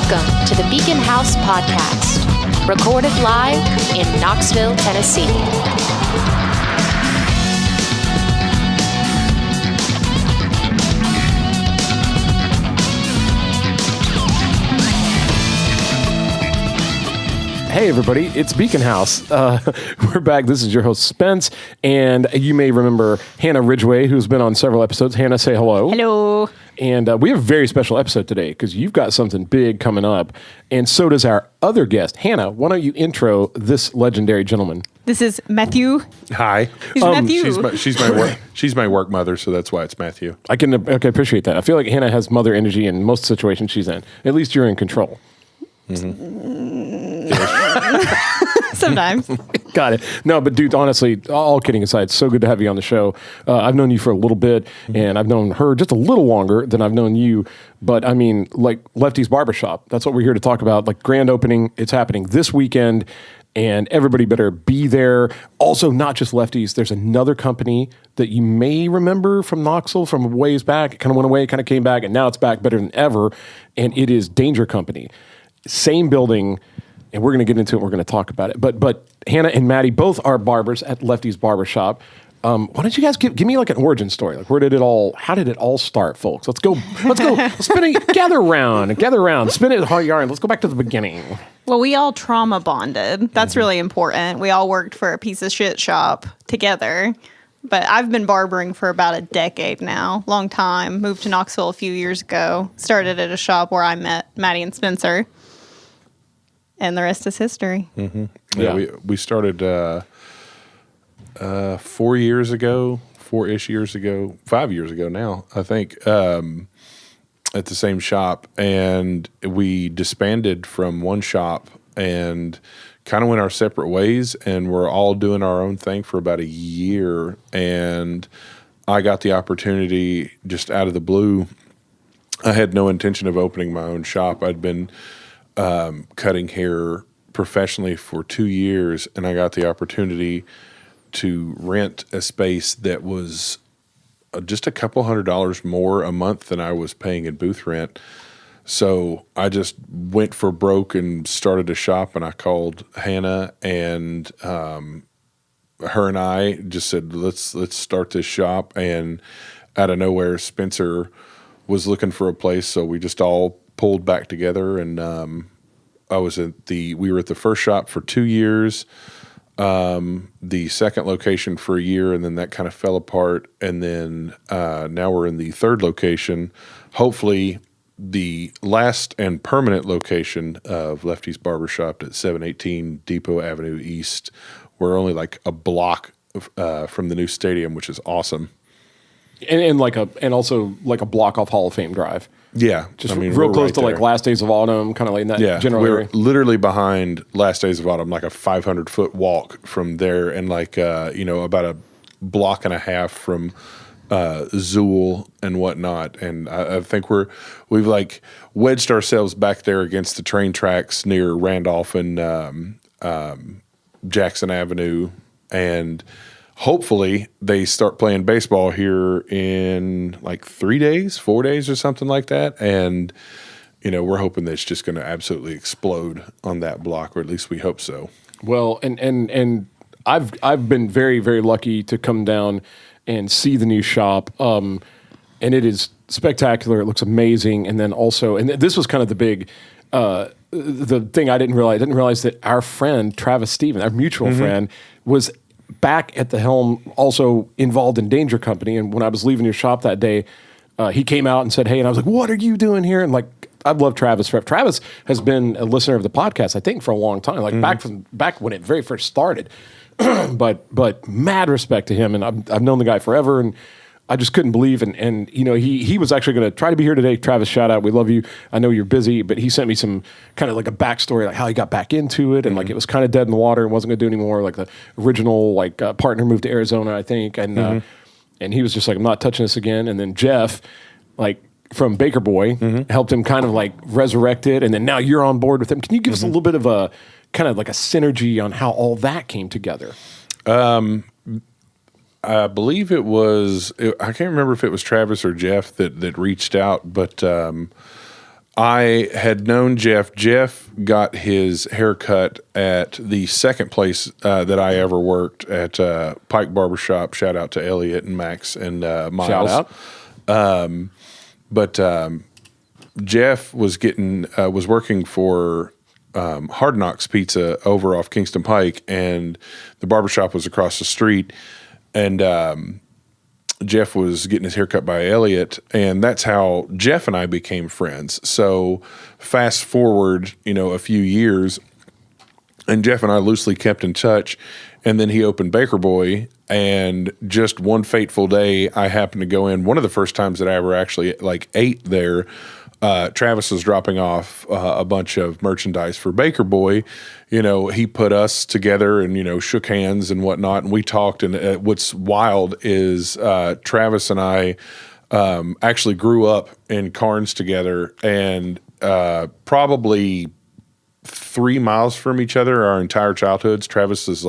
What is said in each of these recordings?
Welcome to the Beacon House Podcast, recorded live in Knoxville, Tennessee. Hey everybody, it's Beacon House. We're back. This is your host Spence, and you may remember Hannah Ridgeway, who's been on several episodes. Hannah, say hello. Hello. And we have a very special episode today because you've got something big coming up, and so does our other guest. Hannah, why don't you intro this legendary gentleman? This is Matthew. Hi. Who's Matthew? She's my work mother, so that's why it's Matthew. I can appreciate that. I feel like Hannah has mother energy in most situations she's in. At least you're in control. Mm-hmm. Sometimes. Got it. No, but dude, honestly, all kidding aside, it's so good to have you on the show. I've known you for a little bit, and I've known her just a little longer than I've known you. But I mean, like Lefty's Barbershop, that's what we're here to talk about. Like grand opening, it's happening this weekend, and everybody better be there. Also, not just Lefty's. There's another company that you may remember from Knoxville from a ways back. It kind of went away, kind of came back, and now it's back better than ever. And it is Danger Company. Same building, and we're going to get into it. We're going to talk about it. But Hannah and Matty both are barbers at Lefty's Barbershop. Why don't you guys give me like an origin story? Like, how did it all start, folks? Let's go. Gather around, spin it hard yarn. Let's go back to the beginning. Well, we all trauma bonded. That's really important. We all worked for a piece of shit shop together. But I've been barbering for about a decade now, long time. Moved to Knoxville a few years ago. Started at a shop where I met Matty and Spencer. And the rest is history. Mm-hmm. Yeah, we started 4 years ago, 4-ish years ago, 5 years ago now, I think, at the same shop. And we disbanded from one shop and kind of went our separate ways, and we're all doing our own thing for about a year. And I got the opportunity just out of the blue. I had no intention of opening my own shop. I'd been cutting hair professionally for 2 years, and I got the opportunity to rent a space that was just a couple $100 more a month than I was paying in booth rent. So I just went for broke and started a shop, and I called Hannah, and her and I just said, let's start this shop. And out of nowhere, Spencer was looking for a place, so we just all pulled back together, and we were at the first shop for 2 years, the second location for a year, and then that kind of fell apart. And then now we're in the third location, hopefully the last and permanent location of Lefty's Barbershop at 718 Depot Avenue East. We're only like a block from the new stadium, which is awesome. And also like a block off Hall of Fame Drive. Yeah. Just real close to like Last Days of Autumn, kind of like in that general area. We're literally behind Last Days of Autumn, like a 500-foot walk from there, and like, about a block and a half from Zool and whatnot. And I think we've like wedged ourselves back there against the train tracks near Randolph and Jackson Avenue, and hopefully they start playing baseball here in like 4 days or something like that. And, we're hoping that it's just going to absolutely explode on that block, or at least we hope so. Well, and I've been very, very lucky to come down and see the new shop. And it is spectacular. It looks amazing. And then also, and this was kind of the big, the thing I didn't realize that our friend, Travis Stevens, our mutual friend, was back at the helm, also involved in Danger Company. And when I was leaving your shop that day, he came out and said, hey, and I was like, what are you doing here? And like, I've loved Travis. Travis has been a listener of the podcast, I think, for a long time, like back when it very first started. but mad respect to him. And I've known the guy forever, and I just couldn't believe. And he was actually going to try to be here today. Travis, shout out. We love you. I know you're busy, but he sent me some kind of like a backstory, like how he got back into it. And like, it was kind of dead in the water and wasn't going to do anymore. Like the original, partner moved to Arizona, I think. And, and he was just like, I'm not touching this again. And then Jeff, from Baker Boy, helped him kind of like resurrect it. And then now you're on board with him. Can you give us a little bit of a kind of like a synergy on how all that came together? I believe it was, I can't remember if it was Travis or Jeff that reached out, but I had known Jeff. Jeff got his haircut at the second place that I ever worked at Pike Barbershop. Shout out to Elliot and Max and Miles. Shout out. But Jeff was working for Hard Knocks Pizza over off Kingston Pike, and the barbershop was across the street. And Jeff was getting his hair cut by Elliot, and that's how Jeff and I became friends. So fast forward, a few years, and Jeff and I loosely kept in touch, and then he opened Baker Boy, and just one fateful day, I happened to go in. One of the first times that I ever actually ate there, Travis was dropping off a bunch of merchandise for Baker Boy. He put us together and, shook hands and whatnot, and we talked. And what's wild is Travis and I actually grew up in Carnes together, and probably 3 miles from each other our entire childhoods. Travis is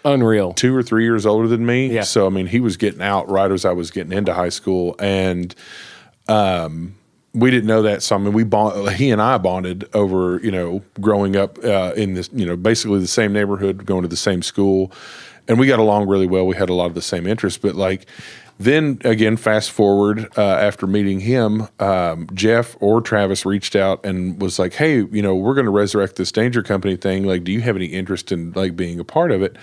unreal, 2 or 3 years older than me. Yeah. So, he was getting out right as I was getting into high school, and we didn't know that. So, he and I bonded over, growing up in this, basically the same neighborhood, going to the same school. And we got along really well. We had a lot of the same interests. But then again, fast forward, after meeting him, Jeff or Travis reached out and was like, hey, we're going to resurrect this Danger Company thing. Do you have any interest in being a part of it?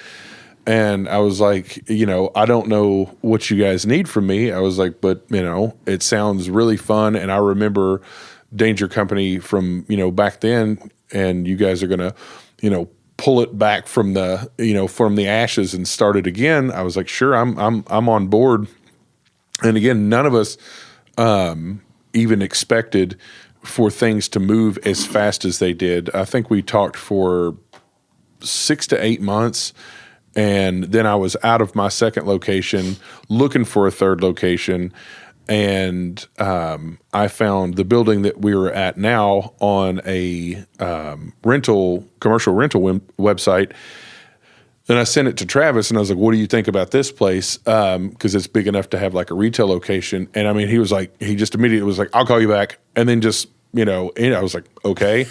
And I was like, I don't know what you guys need from me. I was like, but, it sounds really fun. And I remember Danger Company from, back then, and you guys are going to, pull it back from the ashes and start it again. I was like, sure, I'm on board. And again, none of us even expected for things to move as fast as they did. I think we talked for 6 to 8 months. And then I was out of my second location looking for a third location. And I found the building that we were at now on a commercial rental website. Then I sent it to Travis, and I was like, what do you think about this place? Because it's big enough to have a retail location. And he was like, he just immediately was like, I'll call you back. And then just, and I was like, okay.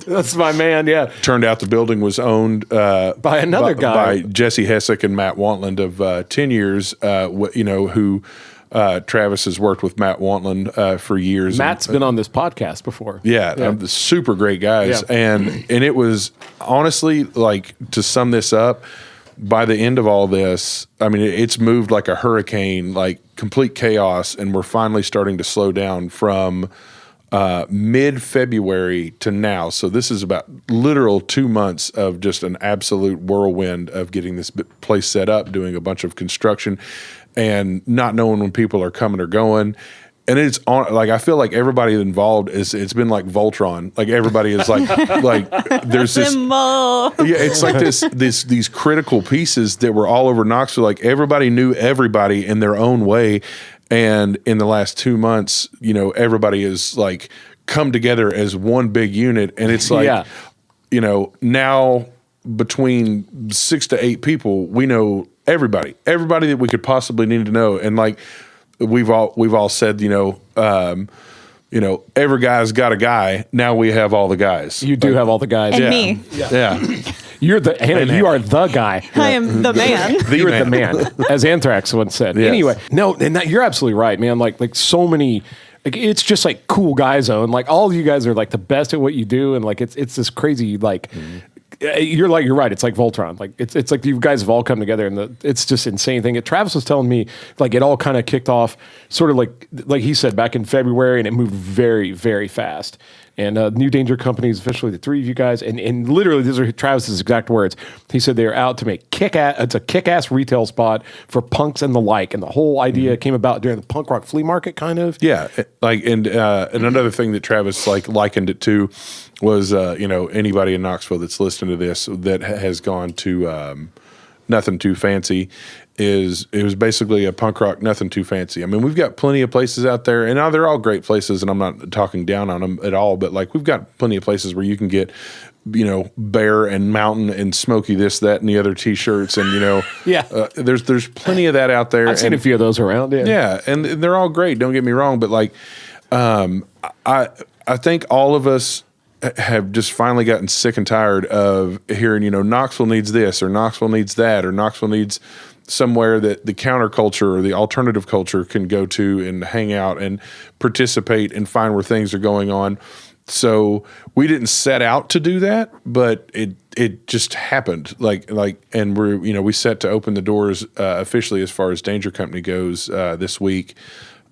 That's my man, yeah. Turned out the building was owned by another guy. By Jesse Hessick and Matt Wantland of 10 years, who Travis has worked with Matt Wantland for years. Matt's been on this podcast before. Yeah. Super great guys. Yeah. And it was honestly, to sum this up, by the end of all this, it's moved like a hurricane, complete chaos, and we're finally starting to slow down from mid-February to now. So this is about literal 2 months of just an absolute whirlwind of getting this place set up, doing a bunch of construction, and not knowing when people are coming or going. And it's on, I feel like everybody involved it's been like Voltron. Everybody is there's this, it's these critical pieces that were all over Knoxville. Everybody knew everybody in their own way. And in the last 2 months, everybody is come together as one big unit. And it's now between 6 to 8 people, we know everybody that we could possibly need to know. And we've all said, every guy's got a guy. Now we have all the guys. You do have all the guys. And yeah. me. Yeah. You're Hannah, you are the guy. I am the man. You're the man, as Anthrax once said. Yes. Anyway, no, and you're absolutely right, man. So many, it's just cool guy zone. All of you guys are the best at what you do, and it's this crazy You're right. It's like Voltron. It's like you guys have all come together, and it's just insane thing. Travis was telling me it all kind of kicked off sort of like he said back in February, and it moved very, very fast. And New Danger Company is officially the 3 of you guys, and literally these are Travis's exact words. He said they're out to make it's a kick-ass retail spot for punks and the like, and the whole idea came about during the punk rock flea market, kind of. Yeah, and another thing that Travis likened it to was anybody in Knoxville that's listening to this that has gone to Nothing Too Fancy. It was basically a punk rock Nothing Too Fancy. We've got plenty of places out there, and they're all great places, and I'm not talking down on them at all, but we've got plenty of places where you can get, Bear and Mountain and Smoky this, that, and the other T-shirts, and there's plenty of that out there. I've seen a few of those around. Yeah, and they're all great. Don't get me wrong, but I think all of us have just finally gotten sick and tired of hearing, Knoxville needs this or Knoxville needs that or Knoxville needs somewhere that the counterculture or the alternative culture can go to and hang out and participate and find where things are going on. So we didn't set out to do that, but it just happened. And we set to open the doors officially as far as Danger Company goes this week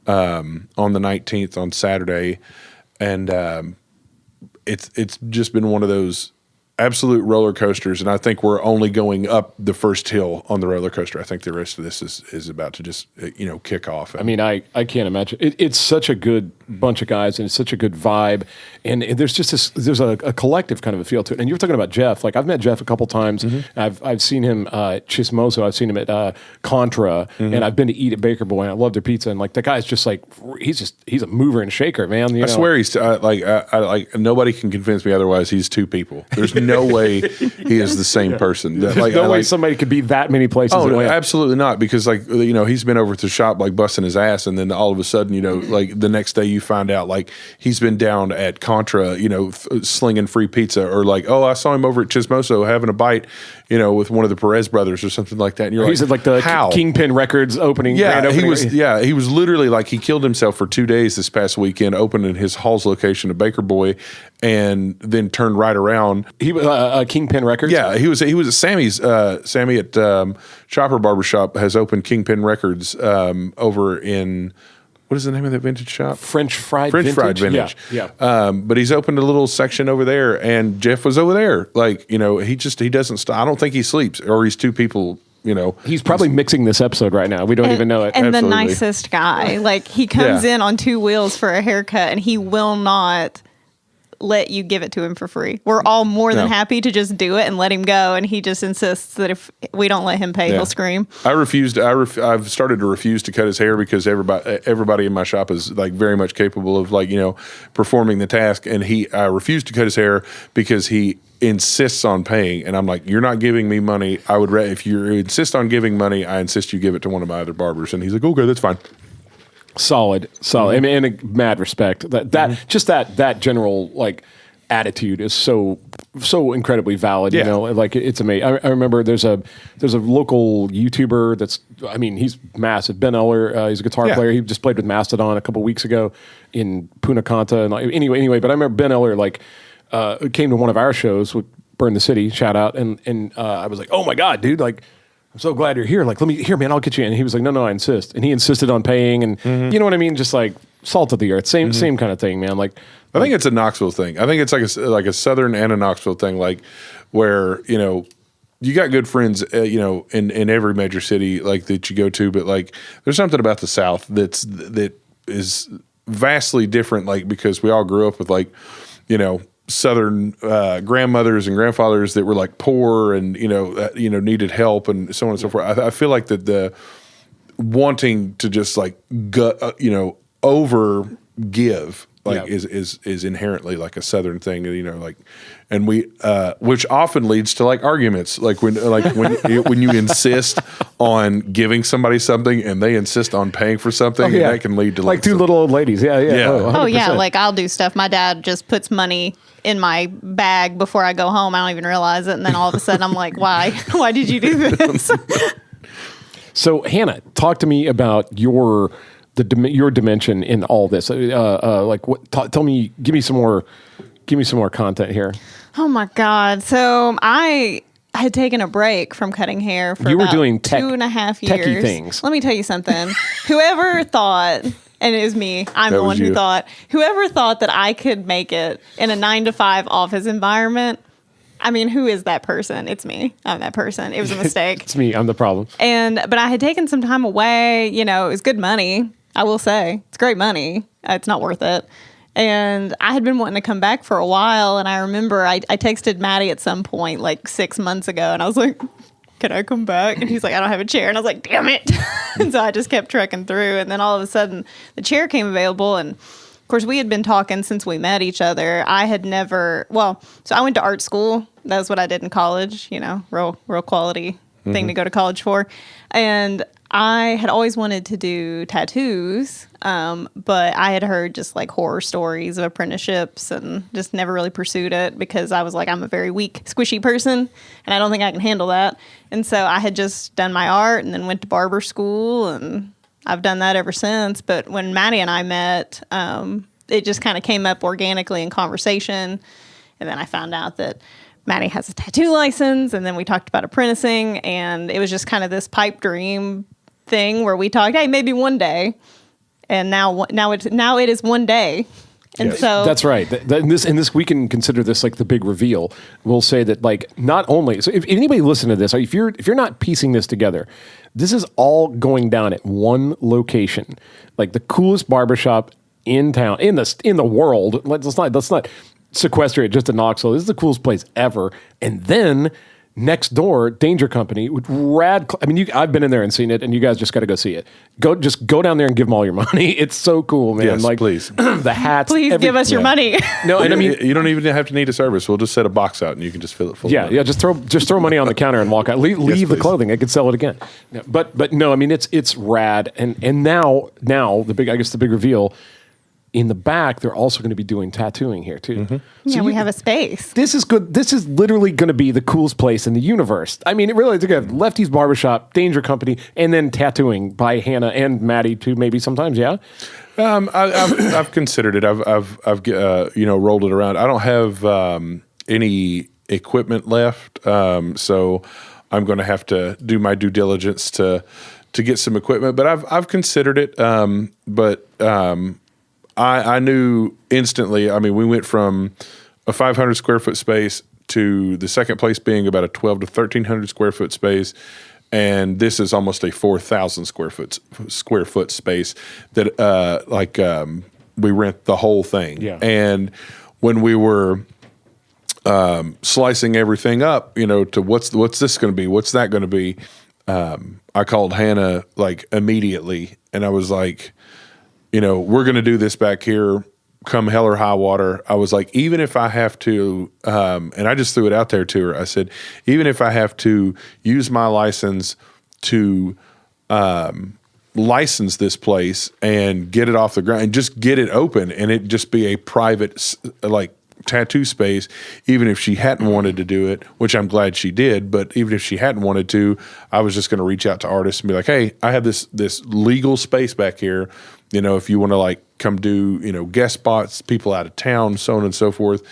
on the 19th on Saturday, and it's just been one of those absolute roller coasters, and I think we're only going up the first hill on the roller coaster. I think the rest of this is about to just kick off. I mean, I can't imagine. It's such a good bunch of guys, and it's such a good vibe, and there's just there's a collective kind of a feel to it. And you were talking about Jeff. Like, I've met Jeff a couple times. I've seen him at Chismoso. I've seen him at Contra, and I've been to eat at Baker Boy, and I love their pizza. And like, the guy's just like, he's a mover and shaker, man. I swear he's like nobody can convince me otherwise. He's two people. There's no way he is the same person. There's no way somebody could be that many places. Oh, no, absolutely not. Because he's been over to the shop like busting his ass, and then all of a sudden, like the next day you find out like he's been down at Contra, slinging free pizza, or like, oh, I saw him over at Chismoso having a bite, with one of the Perez brothers or something like that. And you're he's at like the how? Kingpin Records opening. Yeah, he was literally like, he killed himself for 2 days this past weekend, opening his Halls location of Baker Boy, and then turned right around. He was Kingpin Records. Yeah, he was at Sammy's. Sammy at Chopper Barbershop has opened Kingpin Records over in, what is the name of that vintage shop? French Fried Vintage. Yeah. But he's opened a little section over there, and Jeff was over there. Like, he doesn't stop. I don't think he sleeps, or he's two people. He's probably mixing this episode right now. We don't even know it. And Absolutely. the nicest guy. Like, he comes in on two wheels for a haircut, and he will not let you give it to him for free. We're all more than happy to just do it and let him go, and he just insists that if we don't let him pay, he'll scream. I've started to refuse to cut his hair because everybody in my shop is like very much capable of performing the task, and I refuse to cut his hair because he insists on paying, and I'm like, you're not giving me money. If you insist on giving money, I insist you give it to one of my other barbers. And he's like, okay, that's fine. Solid. And a mad respect. That general like attitude is so incredibly valid. Like, it's amazing. I remember there's a local YouTuber he's massive. Ben Eller, he's a guitar player. He just played with Mastodon a couple weeks ago in Punta Cana. And anyway, but I remember Ben Eller came to one of our shows with Burn the City, shout out, and I was like, oh my God, dude, like, I'm so glad you're here. Like, man, I'll get you in. And he was like, no, I insist. And he insisted on paying, and you know what I mean? Just like salt of the earth, same kind of thing, man. Like, I think it's a Knoxville thing. I think it's like a Southern and a Knoxville thing, like where, you got good friends, in every major city like that you go to, but like there's something about the South that is vastly different, like, because we all grew up with like, Southern grandmothers and grandfathers that were like poor and needed help and so on and so forth. I feel like that the wanting to just like over give is inherently like a Southern thing, and we which often leads to like arguments, like when you insist on giving somebody something and they insist on paying for something, and that can lead to like two little old ladies. Oh yeah, like I'll do stuff. My dad just puts money in my bag before I go home. I don't even realize it, and then all of a sudden I'm like, why did you do this? So Hannah, talk to me about your dimension in all this. Like, tell me, give me some more content here. Oh my God. So I had taken a break from cutting hair for about doing 2.5 years. Techie things. Let me tell you something. Whoever thought, and it was me, I'm the one who thought, whoever thought that I could make it in a 9-to-5 office environment, I mean, who is that person? It's me. I'm that person. It was a mistake. It's me. I'm the problem. But I had taken some time away. It was good money. I will say it's great money. It's not worth it. And I had been wanting to come back for a while. And I remember I texted Matty at some point, like 6 months ago. And I was like, can I come back? And he's like, I don't have a chair. And I was like, damn it. And so I just kept trekking through. And then all of a sudden the chair came available. And of course we had been talking since we met each other. I had never, so I went to art school. That was what I did in college, real quality thing to go to college for. And I had always wanted to do tattoos, but I had heard just like horror stories of apprenticeships and just never really pursued it because I was like, I'm a very weak, squishy person and I don't think I can handle that. And so I had just done my art and then went to barber school and I've done that ever since. But when Matty and I met, it just kind of came up organically in conversation. And then I found out that Matty has a tattoo license, and then we talked about apprenticing, and it was just kind of this pipe dream thing where we talked, hey, maybe one day, and now it is one day, and so that's right. In this we can consider this like the big reveal. We'll say that like not only so if anybody listen to this, if you're not piecing this together, this is all going down at one location, like the coolest barbershop in town in the world. Let's not sequester it just to Knoxville. This is the coolest place ever. And then next door, Danger Company with rad. I mean, I've been in there and seen it, and you guys just got to go see it. Go down there and give them all your money. It's so cool, man. Yes, like please. The hats. please give us your money. No, and I mean, you don't even have to need a service. We'll just set a box out and you can just fill it full. yeah. Just throw money on the counter and walk out. Leave the clothing. I could sell it again. Yeah, but no, I mean it's rad. And now the big reveal. In the back, they're also going to be doing tattooing here too. Mm-hmm. So we have a space. This is good. This is literally going to be the coolest place in the universe. I mean, it really is good. Lefty's Barbershop, Danger Company, and then tattooing by Hannah and Matty too. Maybe sometimes, yeah. I've considered it. I've rolled it around. I don't have any equipment left, so I'm going to have to do my due diligence to get some equipment. But I've considered it. I knew instantly. I mean, we went from a 500 square foot space to the second place being about a 12 to 1,300 square foot space, and this is almost a 4,000 square foot space that we rent the whole thing. Yeah. And when we were slicing everything up, to what's this going to be? What's that going to be? I called Hannah like immediately, and I was like, we're going to do this back here, come hell or high water. I was like, even if I have to, and I just threw it out there to her. I said, even if I have to use my license to license this place and get it off the ground and just get it open and it just be a private, like, tattoo space, even if she hadn't wanted to do it, which I'm glad she did, but even if she hadn't wanted to, I was just going to reach out to artists and be like, hey, I have this legal space back here, if you want to like come do, guest spots, people out of town, so on and so forth.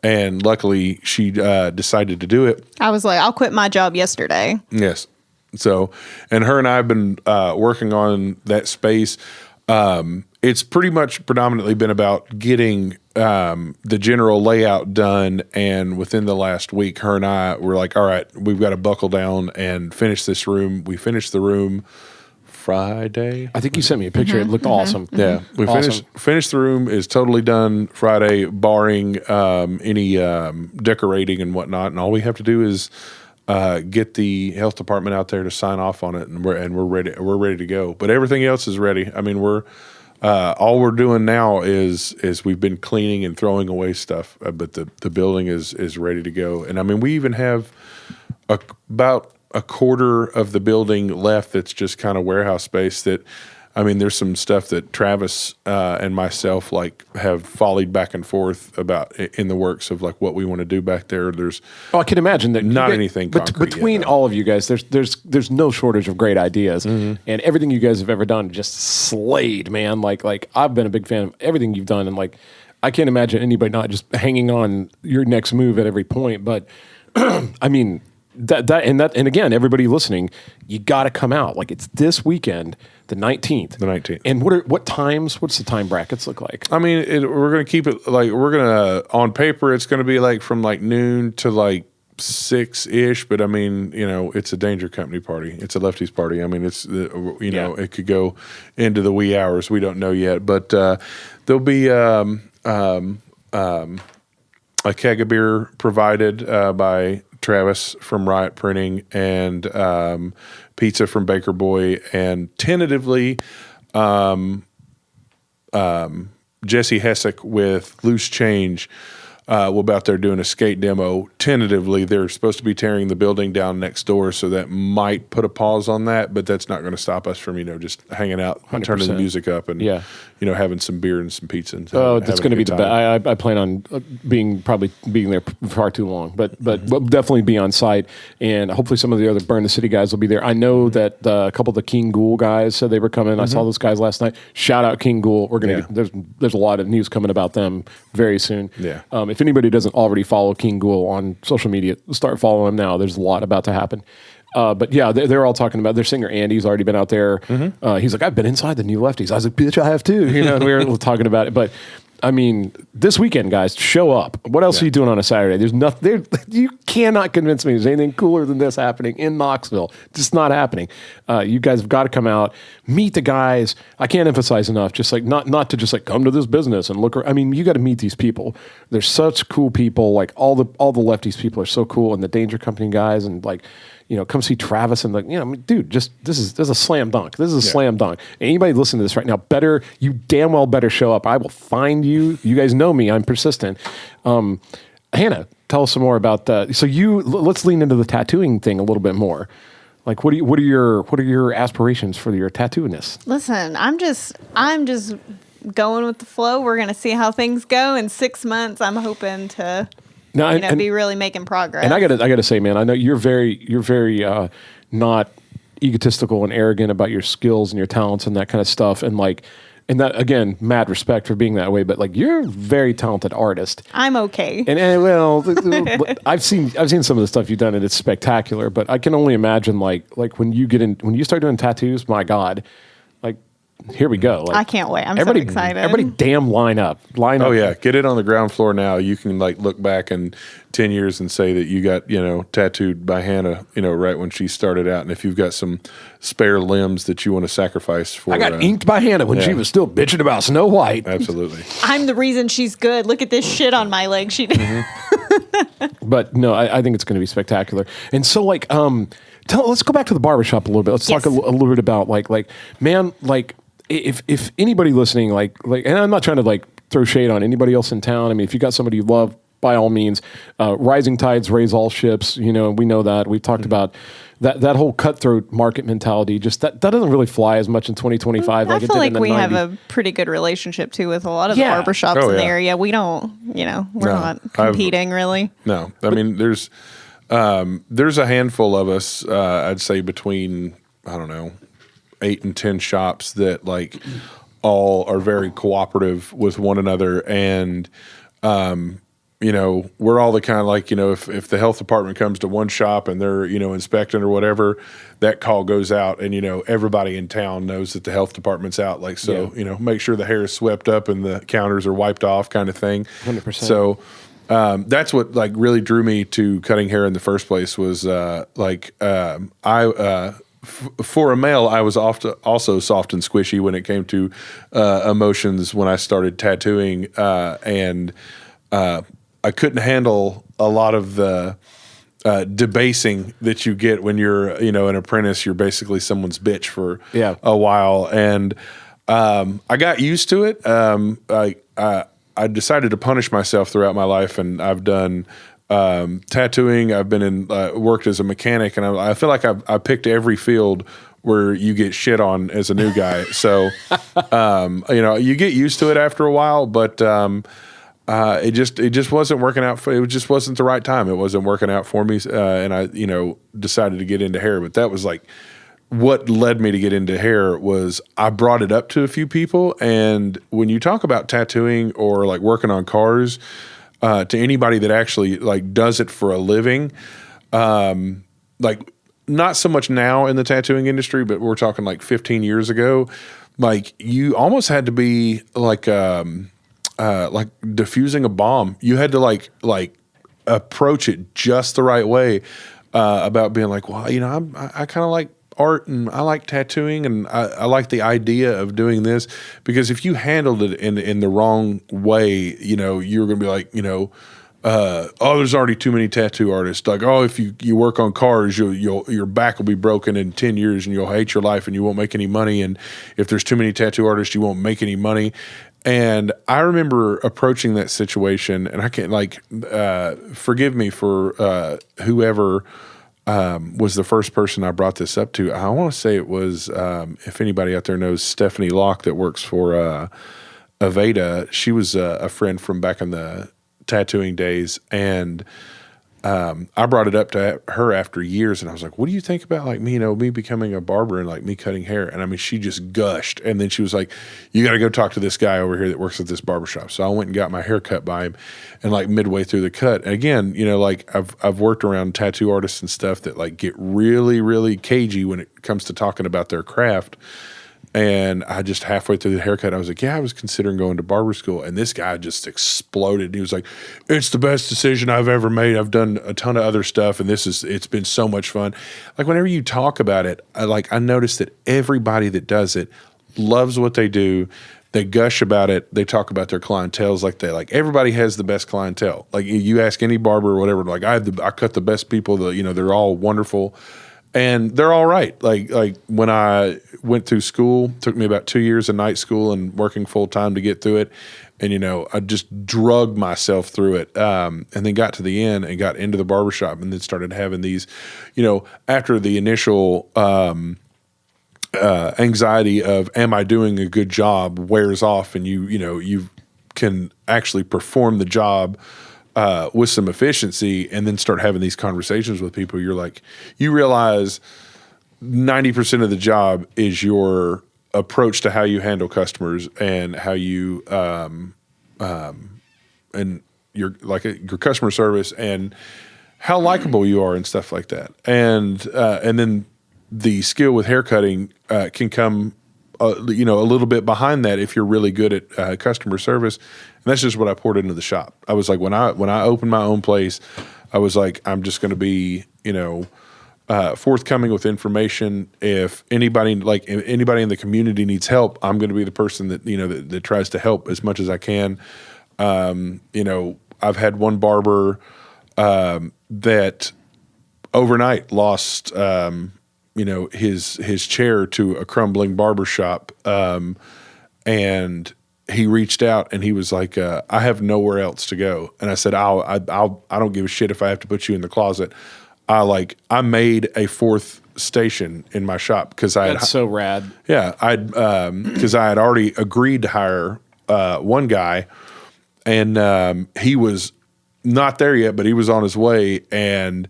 And luckily she decided to do it. I was like, I'll quit my job yesterday. Yes. So, and her and I have been working on that space. It's pretty much predominantly been about getting the general layout done, and within the last week, her and I were like, all right, we've got to buckle down and finish this room. We finished the room Friday. I think you sent me a picture. It looked awesome. Yeah, we finished the room. Is totally done Friday, barring any decorating and whatnot, and all we have to do is get the health department out there to sign off on it, and we're ready. We're ready to go. But everything else is ready. I mean, all we're doing now is we've been cleaning and throwing away stuff, but the building is ready to go. And I mean, we even have about a quarter of the building left that's just kind of warehouse space that, I mean, there's some stuff that Travis and myself like have volleyed back and forth about in the works of like what we want to do back there. I can imagine that not anything concrete between yet, all of you guys. There's no shortage of great ideas, and everything you guys have ever done just slayed, man. Like I've been a big fan of everything you've done, and like I can't imagine anybody not just hanging on your next move at every point. But I mean. And again, everybody listening, you got to come out. Like it's this weekend, the 19th. The 19th. And what times? What's the time brackets look like? I mean, we're going to keep it like on paper. It's going to be like from like noon to like 6-ish. But I mean, it's a Danger Company party. It's a Lefty's party. I mean, it's it could go into the wee hours. We don't know yet, but there'll be a keg of beer provided by Travis from Riot Printing, and pizza from Baker Boy, and tentatively Jesse Hessick with Loose Change we'll be out there doing a skate demo. Tentatively, they're supposed to be tearing the building down next door, so that might put a pause on that, but that's not going to stop us from, just hanging out, 100%. Turning the music up and, having some beer and some pizza. And that's going to be the best. I plan on probably being there far too long, but we'll definitely be on site, and hopefully some of the other Burn the City guys will be there. I know that a couple of the King Ghoul guys said they were coming. I saw those guys last night. Shout out King Ghoul. We're going to there's a lot of news coming about them very soon. Yeah. If anybody doesn't already follow King Ghoul on social media, start following him now. There's a lot about to happen. But yeah, they're all talking about their singer Andy's already been out there. He's like, I've been inside the new Lefties. I was like, bitch, I have too. And we were talking about it. But I mean, this weekend, guys, show up. What else are you doing on a Saturday? There's nothing. You cannot convince me there's anything cooler than this happening in Knoxville. It's just not happening. You guys have got to come out, meet the guys. I can't emphasize enough. Just like not to just like come to this business and look. I mean, you got to meet these people. They're such cool people. Like all the Lefties people are so cool, and the Danger Company guys, and like. Come see Travis and dude, this is a slam dunk. This is a slam dunk. Anybody listening to this right now, you damn well better show up. I will find you. You guys know me. I'm persistent. Hannah, tell us some more about that. So let's lean into the tattooing thing a little bit more. Like, what are your aspirations for your tattooiness? Listen, I'm just going with the flow. We're gonna see how things go in 6 months. I'm hoping to. No, be really making progress. And I gotta say, man, I know you're very not egotistical and arrogant about your skills and your talents and that kind of stuff. And that again, mad respect for being that way. But like, you're a very talented artist. I'm okay. And well, I've seen some of the stuff you've done, and it's spectacular. But I can only imagine like when you start doing tattoos, my God. Here we go. I can't wait. I'm so excited. Everybody damn line up. Oh, yeah. Get it on the ground floor now. You can look back in 10 years and say that you got, tattooed by Hannah, right when she started out. And if you've got some spare limbs that you want to sacrifice for. I got inked by Hannah when she was still bitching about Snow White. Absolutely. I'm the reason she's good. Look at this shit on my leg. She did. But no, I think it's going to be spectacular. And so let's go back to the barbershop a little bit. Let's talk a little bit about if anybody listening, and I'm not trying to throw shade on anybody else in town. I mean, if you got somebody you love, by all means, rising tides raise all ships. We know that. We've talked about that whole cutthroat market mentality. Just that doesn't really fly as much in 2025. I feel like we have a pretty good relationship too with a lot of the barbershops in the area. We don't, we're not competing really. No, I mean, there's a handful of us. I'd say between 8 and 10 shops that all are very cooperative with one another. And, we're all the kind of if the health department comes to one shop and they're, inspecting or whatever, that call goes out and, everybody in town knows that the health department's out. Make sure the hair is swept up and the counters are wiped off kind of thing. 100%. So, that's what really drew me to cutting hair in the first place was, for a male, I was also soft and squishy when it came to emotions when I started tattooing, and I couldn't handle a lot of the debasing that you get when you're an apprentice. You're basically someone's bitch for a while, and I got used to it. I decided to punish myself throughout my life, and I've done tattooing. I've been worked as a mechanic, and I feel like I picked every field where you get shit on as a new guy. So, you get used to it after a while, but it just wasn't working out. It just wasn't the right time. It wasn't working out for me, and I decided to get into hair. But that was what led me to get into hair was I brought it up to a few people, and when you talk about tattooing or working on cars. To anybody that actually does it for a living, not so much now in the tattooing industry, but we're talking 15 years ago, you almost had to be diffusing a bomb. You had to approach it just the right way about being I kind of like art and I like tattooing and I like the idea of doing this, because if you handled it in the wrong way, you're going to be there's already too many tattoo artists. If you work on cars, your back will be broken in 10 years and you'll hate your life and you won't make any money. And if there's too many tattoo artists, you won't make any money. And I remember approaching that situation, and I can't forgive me for whoever was the first person I brought this up to. I want to say it was, if anybody out there knows Stephanie Locke that works for Aveda, she was a friend from back in the tattooing days, and I brought it up to her after years, and I was like, what do you think about like me, me becoming a barber and like me cutting hair? And I mean, she just gushed. And then she was like, you got to go talk to this guy over here that works at this barbershop. So I went and got my hair cut by him, and like midway through the cut, and again, like I've worked around tattoo artists and stuff that like get really, really cagey when it comes to talking about their craft. And I just halfway through the haircut, I was like, yeah, I was considering going to barber school. And this guy just exploded. He was like, it's the best decision I've ever made. I've done a ton of other stuff, and it's been so much fun. Like whenever you talk about it, I noticed that everybody that does it loves what they do. They gush about it. They talk about their clientels like everybody has the best clientele. Like you ask any barber or whatever, like I cut the best people, they're all wonderful. And they're all right. Like when I went through school, took me about 2 years of night school and working full time to get through it. And, I just drugged myself through it. And then got to the end and got into the barbershop, and then started having these, after the initial anxiety of, am I doing a good job, wears off, and you can actually perform the job with some efficiency, and then start having these conversations with people. You're like, you realize 90% of the job is your approach to how you handle customers and how you and your customer service and how likable you are and stuff like that. And then the skill with haircutting can come a little bit behind that if you're really good at customer service. And that's just what I poured into the shop. I was like, when I opened my own place, I was like, I'm just going to be, forthcoming with information. If anybody in the community needs help, I'm going to be the person that, that tries to help as much as I can. I've had one barber that overnight lost, his chair to a crumbling barbershop, and he reached out and he was like, I have nowhere else to go. And I said, I don't give a shit if I have to put you in the closet. I made a fourth station in my shop because That's so rad. Yeah. Because I had already agreed to hire one guy, and he was not there yet, but he was on his way. And,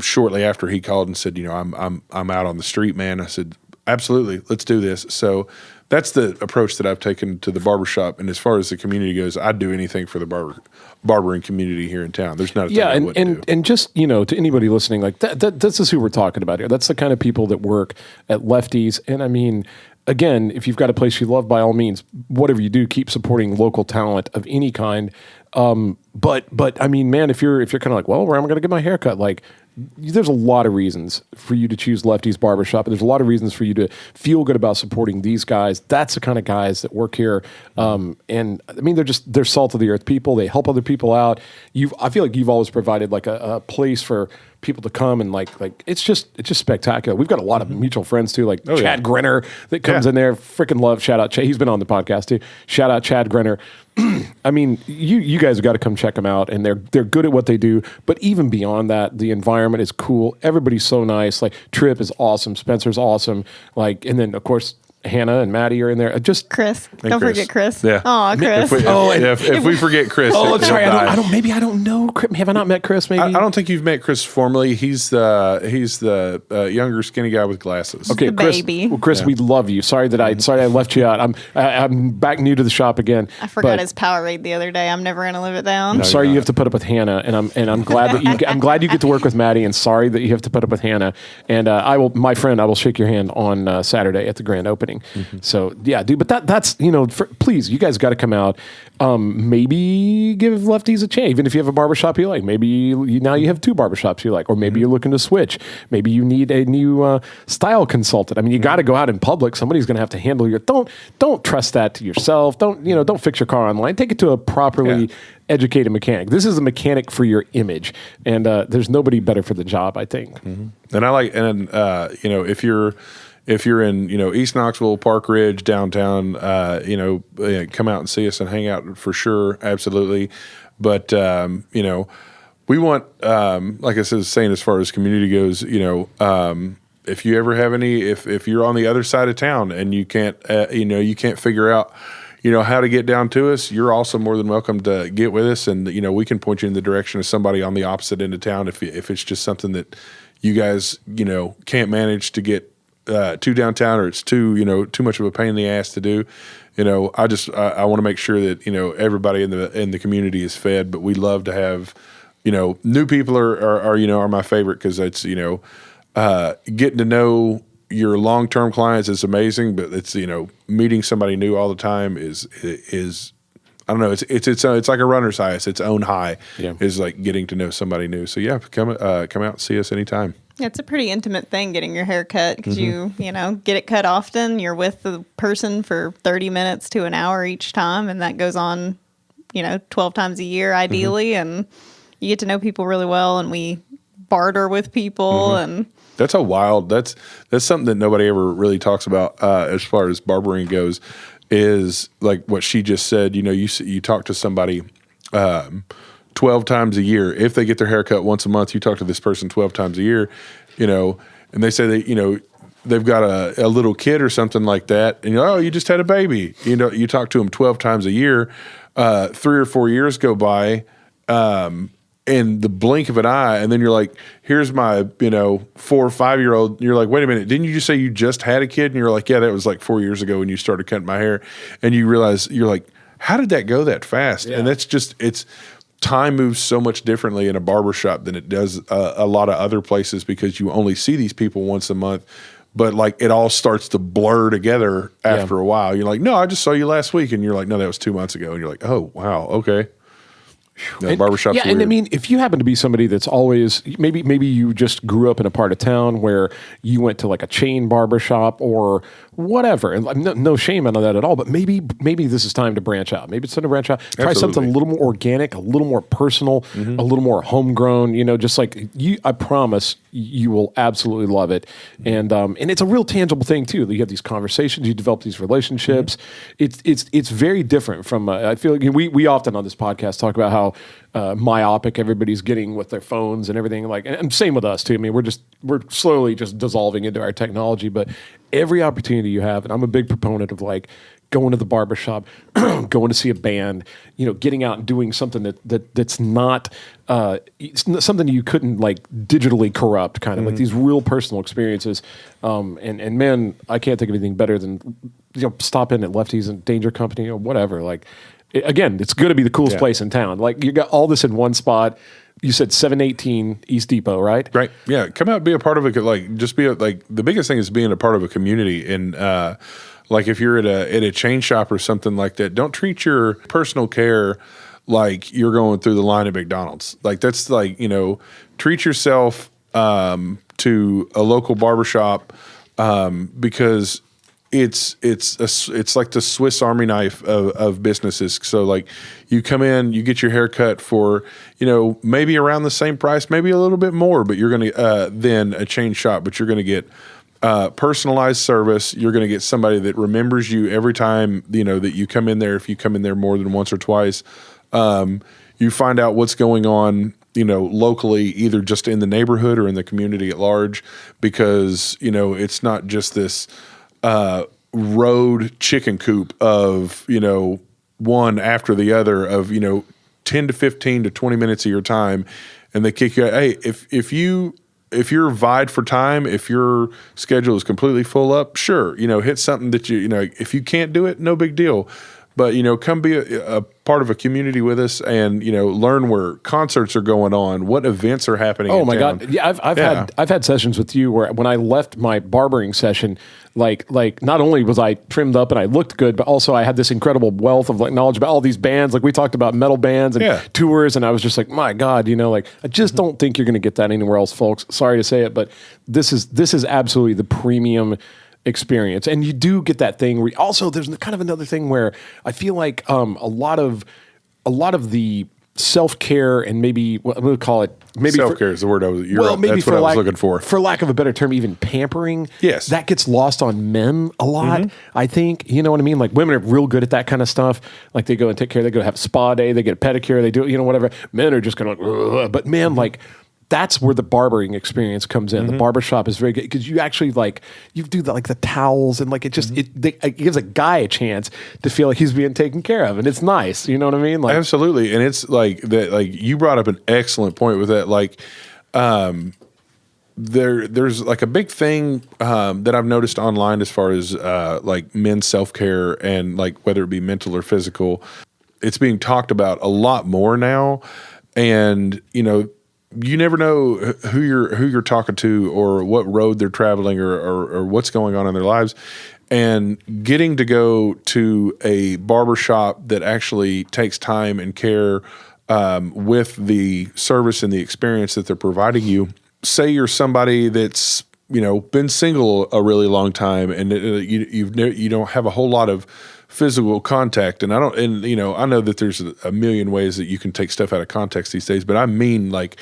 shortly after he called and said, I'm out on the street, man. I said, absolutely, let's do this. So that's the approach that I've taken to the barbershop. And as far as the community goes, I'd do anything for the barbering community here in town. There's not a thing I wouldn't do. And just, to anybody listening, like that this is who we're talking about here. That's the kind of people that work at Lefty's. And I mean, again, if you've got a place you love, by all means, whatever you do, keep supporting local talent of any kind. But I mean, man, if you're kind of like, well, where am I going to get my haircut? Like, there's a lot of reasons for you to choose Lefty's Barbershop, and there's a lot of reasons for you to feel good about supporting these guys. That's the kind of guys that work here. And I mean, they're salt of the earth people. They help other people out. I feel like you've always provided like a place for people to come, and like it's just spectacular. We've got a lot of mutual friends too, like Chad Grenner that comes in there. Freaking love. Shout out Chad. He's been on the podcast too. Shout out Chad Grenner. I mean, you guys have got to come check them out, and they're good at what they do. But even beyond that, the environment is cool. Everybody's so nice. Like Tripp is awesome. Spencer's awesome. Like, and then of course Hannah and Matty are in there. Just Chris. Don't forget Chris. Yeah. Oh, Chris. If we forget Chris, that's right. I don't know. Have I not met Chris? Maybe I don't think you've met Chris formally. He's the younger, skinny guy with glasses. Okay, the Chris. baby. Well, Chris, we love you. Sorry that I left you out. I'm back new to the shop again. I forgot his Powerade the other day. I'm never gonna live it down. I'm sorry you have to put up with Hannah, and I'm glad that I'm glad you get to work with Matty, and sorry that you have to put up with Hannah. And I will shake your hand on Saturday at the grand opening. Mm-hmm. So yeah, dude. But that's please, you guys got to come out. Maybe give Lefty's a chance. Even if you have a barbershop you like, maybe now you have two barbershops you like, or maybe you're looking to switch. Maybe you need a new style consultant. I mean, you got to go out in public. Somebody's going to have to handle your. Don't trust that to yourself. Don't fix your car online. Take it to a properly educated mechanic. This is a mechanic for your image, and there's nobody better for the job, I think. Mm-hmm. And I like, if if you're in, East Knoxville, Park Ridge, downtown, come out and see us and hang out for sure. Absolutely. But, we want, like I was saying, as far as community goes, if you ever have if you're on the other side of town and you can't, you can't figure out, how to get down to us, you're also more than welcome to get with us. And, we can point you in the direction of somebody on the opposite end of town if it's just something that you guys, can't manage to get to downtown, or it's too much of a pain in the ass to do. I want to make sure that, everybody in the community is fed, but we love to have, new people are my favorite, because it's, getting to know your long-term clients is amazing, but it's, meeting somebody new all the time is I don't know. It's like a runner's high. It's its own high. Yeah. Is like getting to know somebody new. So yeah, come out and see us anytime. Yeah, it's a pretty intimate thing getting your hair cut, because you get it cut often. You're with the person for 30 minutes to an hour each time, and that goes on, 12 times a year ideally, and you get to know people really well, and we barter with people, and that's that's something that nobody ever really talks about as far as barbering goes. Is like what she just said. You talk to somebody 12 times a year. If they get their hair cut once a month, you talk to this person 12 times a year, and they say that, they've got a little kid or something like that, and you just had a baby. You talk to them 12 times a year. 3 or 4 years go by, in the blink of an eye, and then you're like, here's my 4 or 5 year old. You're like, wait a minute, didn't you just say you just had a kid? And you're like, yeah, that was like 4 years ago when you started cutting my hair. And you realize, you're like, how did that go that fast? Yeah. And that's just, time moves so much differently in a barbershop than it does a lot of other places, because you only see these people once a month. But like, it all starts to blur together after a while. You're like, no, I just saw you last week. And you're like, no, that was 2 months ago. And you're like, oh, wow, okay. Barbershop's weird. And I mean, if you happen to be somebody that's always, maybe you just grew up in a part of town where you went to like a chain barbershop or whatever, and no shame on that at all, but maybe this is time to branch out. Maybe it's time to branch out. Try something a little more organic, a little more personal, a little more homegrown, just like you. I promise you will absolutely love it. And it's a real tangible thing too. You have these conversations, you develop these relationships. It's very different from, I feel like we often on this podcast talk about how myopic everybody's getting with their phones and everything, and same with us too. I mean, we're slowly just dissolving into our technology, but every opportunity you have, and I'm a big proponent of like going to the barbershop, going to see a band, getting out and doing something that's not something you couldn't like digitally corrupt, kind of like these real personal experiences. And man, I can't think of anything better than stop in at Lefty's and Danger Company or whatever. Like, again, it's going to be the coolest place in town. Like, you got all this in one spot. You said 718 East Depot, right? Right. Yeah. Come out, be a part of it. Like, just be the biggest thing is being a part of a community. And like, if you're at a chain shop or something like that, don't treat your personal care like you're going through the line at McDonald's. Like, that's like, treat yourself to a local barbershop because it's like the Swiss Army knife of businesses. So like, you come in, you get your hair cut for, maybe around the same price, maybe a little bit more, but you're going to, then a chain shop, but you're going to get personalized service. You're going to get somebody that remembers you every time, that you come in there. If you come in there more than once or twice, you find out what's going on, locally, either just in the neighborhood or in the community at large, because, it's not just this, road chicken coop of, one after the other of, 10 to 15 to 20 minutes of your time. And they kick you out. Hey, if you're vied for time, if your schedule is completely full up, sure, hit something that if you can't do it, no big deal. But, come be a part of a community with us and, learn where concerts are going on, what events are happening. Oh my God. Yeah. I've had sessions with you where when I left my barbering session, like not only was I trimmed up and I looked good, but also I had this incredible wealth of like knowledge about all these bands. Like, we talked about metal bands and tours, and I was just like, my God, I just don't think you're going to get that anywhere else, folks. Sorry to say it, but this is absolutely the premium experience. And you do get that thing where also there's kind of another thing where I feel like a lot of the self-care and maybe I'm going to call it maybe Self-care is the word that's what I was looking for. For lack of a better term, even pampering. Yes. That gets lost on men a lot, I think. You know what I mean? Like women are real good at that kind of stuff. Like they go and take care, they go have a spa day, they get a pedicure, they do, whatever. Men are just going to, but man, like, that's where the barbering experience comes in. The barbershop is very good because you actually you do the towels and it just it gives a guy a chance to feel like he's being taken care of, and it's nice. You know what I mean? Like, absolutely, and it's like that. Like you brought up an excellent point with that. Like, there's like a big thing that I've noticed online as far as like men's self-care and like whether it be mental or physical. It's being talked about a lot more now, and you never know who you're talking to or what road they're traveling or what's going on in their lives. And getting to go to a barbershop that actually takes time and care with the service and the experience that they're providing you. Say you're somebody that's been single a really long time and you don't have a whole lot of physical contact, and I know that there's a million ways that you can take stuff out of context these days, but I mean like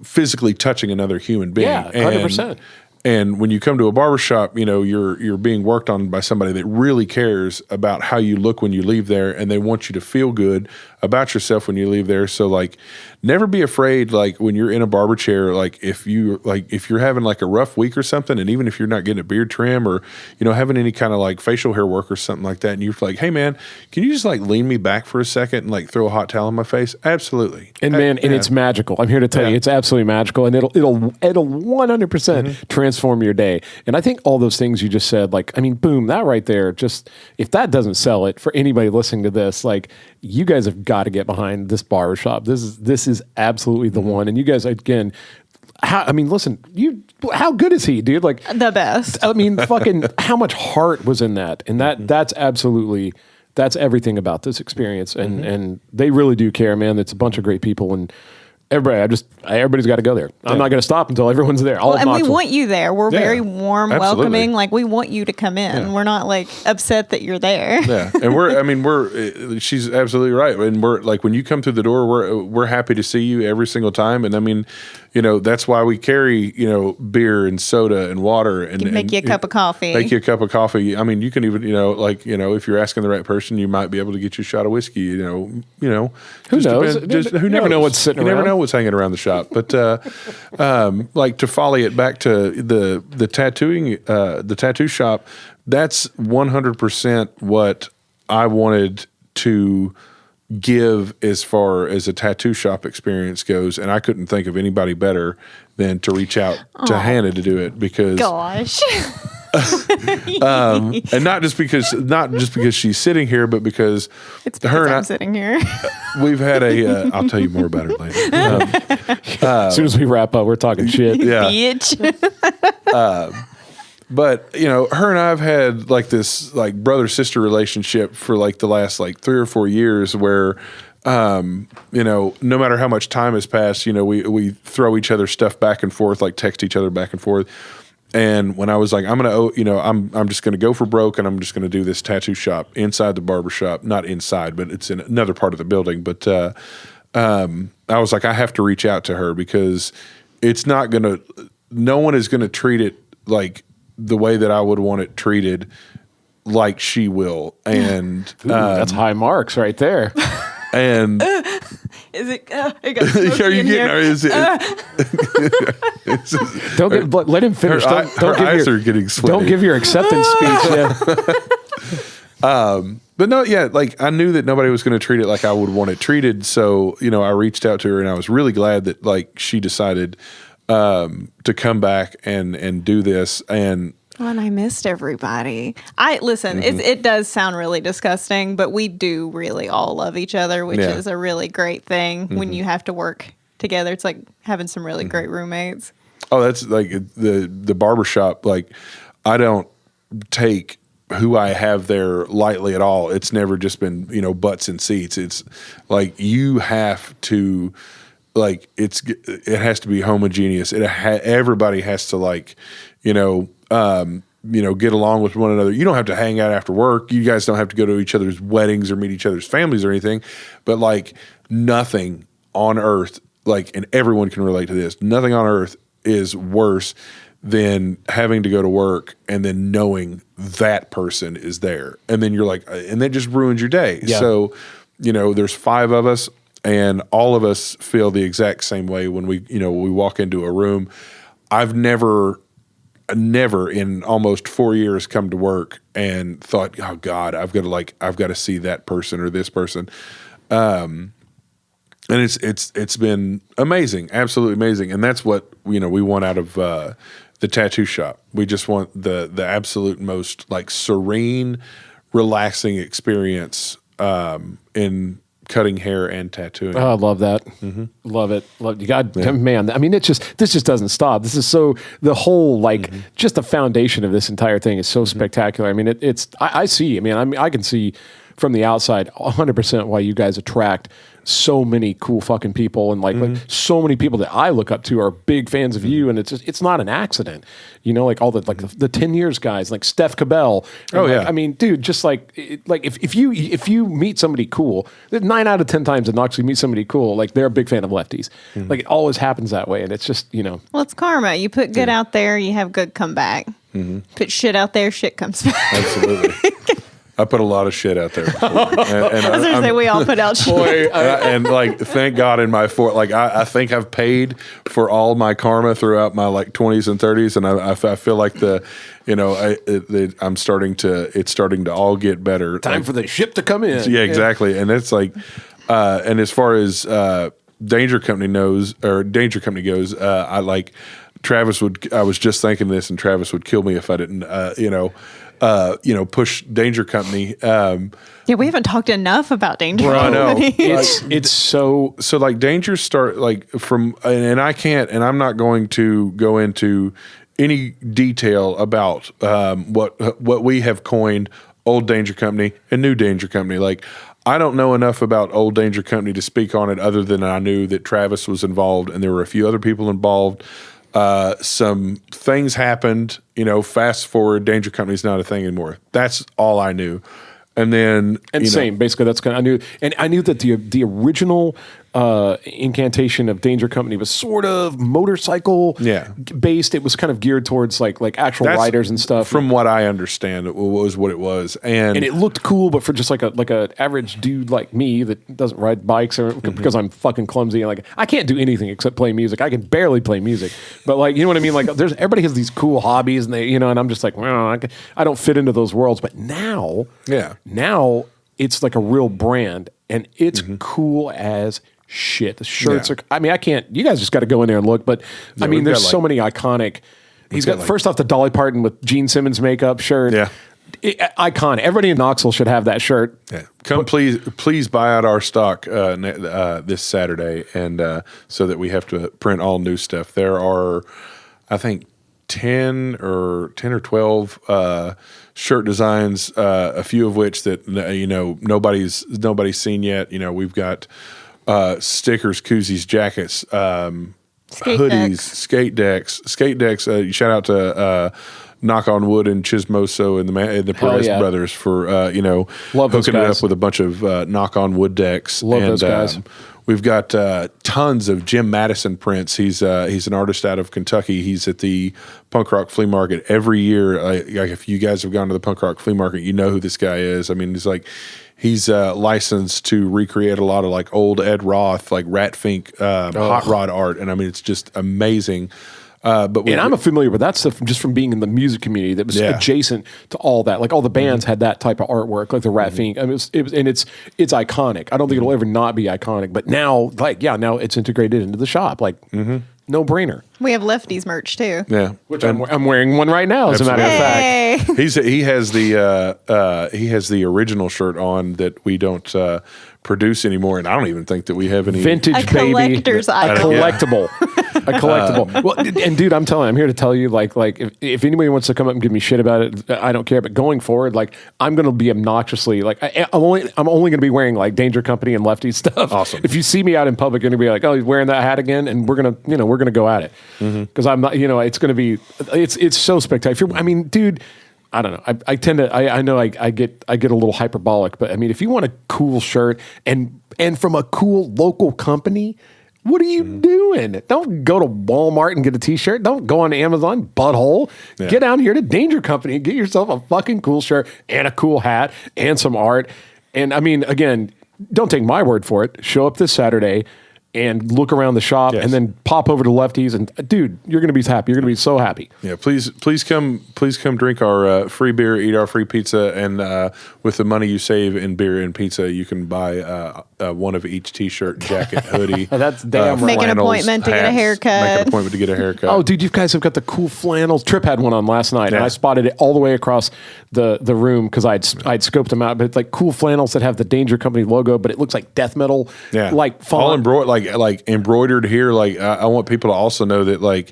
physically touching another human being. Yeah, 100%. And when you come to a barbershop, you're being worked on by somebody that really cares about how you look when you leave there, and they want you to feel good about yourself when you leave there. So like, never be afraid. Like when you're in a barber chair, if you're having like a rough week or something, and even if you're not getting a beard trim or having any kind of like facial hair work or something like that, and you're like, hey man, can you just like lean me back for a second and like throw a hot towel on my face? Absolutely. And man, and it's magical. I'm here to tell you, it's absolutely magical, and it'll 100% transform your day. And I think all those things you just said, boom, that right there, just if that doesn't sell it for anybody listening to this, like you guys have got to get behind this barbershop. This is absolutely the one. And you guys, again, listen, how good is he, dude? Like the best. Fucking how much heart was in that? And that's everything about this experience. And they really do care, man. It's a bunch of great people, and everybody's got to go there. I'm not going to stop until everyone's there. And we want you there. We're very warm, absolutely. welcoming. Like we want you to come in. We're not like upset that you're there. Yeah, and she's absolutely right. And we're like, when you come through the door, we're happy to see you every single time. And that's why we carry beer and soda and water and make you a cup of coffee. Make you a cup of coffee. You can even if you're asking the right person, you might be able to get you a shot of whiskey. Who knows? Who never know what's sitting around. You never know what's hanging around the shop. But to folly it back to the tattooing, the tattoo shop, that's 100% what I wanted to give as far as a tattoo shop experience goes, and I couldn't think of anybody better than to reach out to Hannah to do it because and not just because she's sitting here, but because it's because I'm sitting here. We've had I'll tell you more about her later. As soon as we wrap up, we're talking shit. Yeah. Bitch. But her and I have had like this like brother sister relationship for like the last like 3 or 4 years, where no matter how much time has passed, we throw each other stuff back and forth, like text each other back and forth. And when I was like, I'm just gonna go for broke, and I'm just gonna do this tattoo shop inside the barbershop, not inside, but it's in another part of the building. But I was like, I have to reach out to her because no one is gonna treat it like the way that I would want it treated, like she will. And that's high marks right there. And is it? It got smoky are you in getting? here. Or is it? Let him finish. Her eyes are getting sweaty. Don't give your acceptance speech. But no, yeah, like I knew that nobody was going to treat it like I would want it treated. So I reached out to her, and I was really glad that like she decided to come back and do this. And I missed everybody. It does sound really disgusting, but we do really all love each other, which is a really great thing when you have to work together. It's like having some really great roommates. Oh, that's like the barbershop. Like I don't take who I have there lightly at all. It's never just been, butts and seats. It's like you have to like it has to be homogeneous. Everybody has to like, get along with one another. You don't have to hang out after work. You guys don't have to go to each other's weddings or meet each other's families or anything. But like nothing on earth, like, and everyone can relate to this, nothing on earth is worse than having to go to work and then knowing that person is there. And then you're like, and that just ruins your day. Yeah. So, there's 5 of us and all of us feel the exact same way when we walk into a room. I've never in almost 4 years come to work and thought, oh God, I've got to see that person or this person. And it's been amazing, absolutely amazing. And that's what, we want out of, the tattoo shop. We just want the absolute most like serene, relaxing experience, in cutting hair and tattooing. Oh, I love that. Mm-hmm. Love it. You got, man. I mean, this just doesn't stop. This is so, the whole, like, just the foundation of this entire thing is so spectacular. I mean, I see, I can see from the outside 100% why you guys attract so many cool fucking people, and like so many people that I look up to are big fans of you, and it's not an accident, like all the 10 years guys, like Steph Cabell. Oh, yeah. I mean, dude, just if you meet somebody cool, 9 out of 10 times in Knoxville you meet somebody cool, like they're a big fan of Lefties. Like it always happens that way, and it's just, well, it's karma. You put good out there, you have good come back. Put shit out there, shit comes back. Absolutely. I put a lot of shit out there before. And we all put out shit. And like, thank God in my I think I've paid for all my karma throughout my like 20s and 30s, and I feel like it's starting to all get better. Time for the ship to come in. Yeah, exactly. And it's like, and as far as Danger Company goes, I like Travis I was just thinking this, and Travis would kill me if I didn't, push Danger Company. Yeah, we haven't talked enough about Danger Company. I know. It's so like Danger start like from, and I'm not going to go into any detail about what we have coined Old Danger Company and New Danger Company. Like, I don't know enough about Old Danger Company to speak on it, other than I knew that Travis was involved and there were a few other people involved. Some things happened, fast forward, Danger Company's not a thing anymore. That's all I knew. And then, same, basically, that's kind of, I knew that the original incantation of Danger Company was sort of motorcycle based. It was kind of geared towards like actual riders and stuff. From what I understand, it was what it was, and it looked cool, but for just like a average dude like me that doesn't ride bikes, or because I'm fucking clumsy and like I can't do anything except play music. I can barely play music, but like, you know what I mean? Like, everybody has these cool hobbies, and they, and I'm just like, well, I don't fit into those worlds. But now it's like a real brand, and it's cool as shit. The shirts are, I can't, you guys just got to go in there and look, but there's so many iconic. He's got, first off, the Dolly Parton with Gene Simmons makeup shirt. Yeah. Iconic. Everybody in Knoxville should have that shirt. Yeah. Please buy out our stock this Saturday, and so that we have to print all new stuff. There are, I think, 10 or 12 shirt designs, a few of which that nobody's seen yet. We've got stickers, koozies, jackets, hoodies, skate decks. Shout out to Knock on Wood and Chismoso and the Perez brothers for hooking it up with a bunch of Knock on Wood decks. Love those guys. We've got tons of Jim Madison prints. He's an artist out of Kentucky. He's at the punk rock flea market every year. Like, if you guys have gone to the punk rock flea market, you know who this guy is. He's licensed to recreate a lot of like old Ed Roth, like Rat Fink, hot rod art, and it's just amazing. And I'm familiar with that stuff just from being in the music community that was adjacent to all that. Like all the bands had that type of artwork, like the Rat Fink. It's iconic. I don't think it'll ever not be iconic. But now, now it's integrated into the shop. Like, no brainer. We have Lefty's merch too. Yeah, which I'm wearing one right now. As a matter of fact, he has the original shirt on that we don't produce anymore, and I don't even think that we have any vintage collector's item. A collectible. A collectible. Well, and dude, I'm here to tell you, like if anybody wants to come up and give me shit about it, I don't care. But going forward, like, I'm going to be obnoxiously, like, I'm only going to be wearing like Danger Company and Lefty stuff. Awesome. If you see me out in public, you're going to be like, oh, he's wearing that hat again, and we're gonna go at it because I'm not, it's going to be, it's so spectacular. Dude, I don't know. I tend to. I know I get a little hyperbolic, but I mean, if you want a cool shirt and from a cool local company, what are you doing? Don't go to Walmart and get a T-shirt. Don't go on Amazon, butthole. Yeah. Get down here to Danger Company and get yourself a fucking cool shirt and a cool hat and some art. And I mean, again, don't take my word for it. Show up this Saturday and look around the shop, and then pop over to Lefty's, and dude, you're going to be happy. You're going to be so happy. Yeah, please come drink our free beer, eat our free pizza, and with the money you save in beer and pizza, you can buy one of each T-shirt, jacket, hoodie. That's damn right. Make an appointment to get a hahaircut. Make an appointment to get a haircut. Oh, dude, you guys have got the cool flannels. Trip had one on last night, and I spotted it all the way across the room because I'd scoped them out. But it's like cool flannels that have the Danger Company logo, but it looks like death metal. Yeah, like font. all embroidered, like embroidered here. Like I want people to also know that like